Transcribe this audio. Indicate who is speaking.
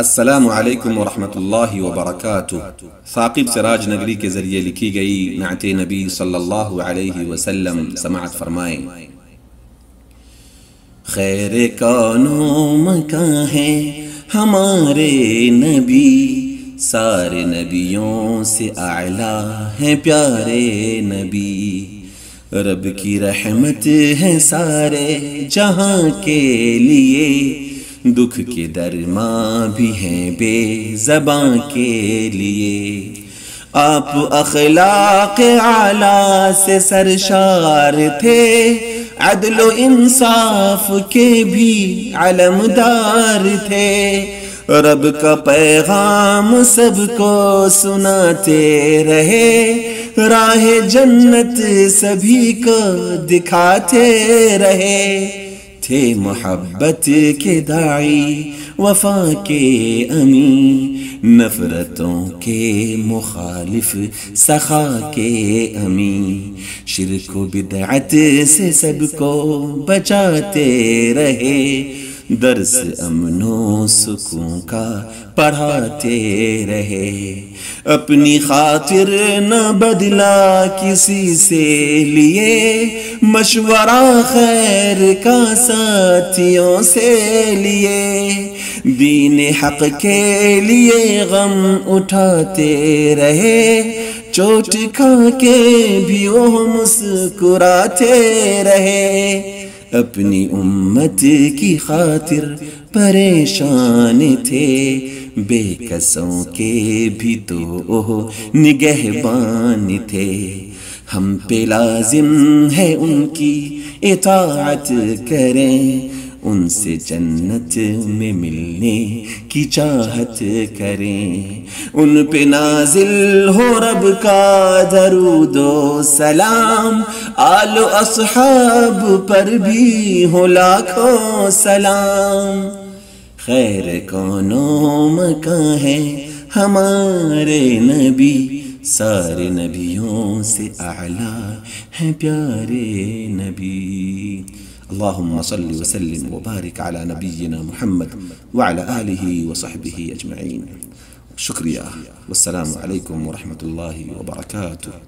Speaker 1: السلام علیکم ورحمۃ اللہ وبرکاتہ۔ ثاقب سراج نگری کے ذریعے لکھی گئی نعت نبی صلی اللہ علیہ وسلم سماعت فرمائیں۔ خیر کون و مکان ہے ہمارے نبی، سارے نبیوں سے اعلیٰ ہیں پیارے نبی، رب کی رحمت ہے سارے جہاں کے لیے، دکھ کے درماں بھی ہیں بے زباں کے لیے، آپ اخلاق اعلیٰ سے سرشار تھے، عدل و انصاف کے بھی علمدار تھے، رب کا پیغام سب کو سناتے رہے، راہ جنت سبھی کو دکھاتے رہے، تھے محبت کے داعی وفا کے امین، نفرتوں کے مخالف سخا کے امین، شرک و بدعت سے سب کو بچاتے رہے، درس امن و سکون کا پڑھاتے رہے، اپنی خاطر نہ بدلا کسی سے لیے، مشورہ خیر کا ساتھیوں سے لیے، دین حق کے لیے غم اٹھاتے رہے، چوٹ کھا کے بھی وہ مسکراتے رہے، اپنی امت کی خاطر پریشان تھے، بے کسوں کے بھی تو نگہبان تھے، ہم پہ لازم ہے ان کی اطاعت کریں، ان سے جنت میں ملنے کی چاہت کریں، ان پہ نازل ہو رب کا درود و سلام، آل و اصحاب پر بھی ہو لاکھوں سلام، خیر کون و مکان ہے ہمارے نبی، سارے نبیوں سے اعلیٰ ہیں پیارے نبی۔ اللہم صلی وسلم وبارک علی نبینا محمد وعلی آلہ وصحبہ اجمعین۔ شکریہ، والسلام علیکم ورحمۃ اللہ وبرکاتہ۔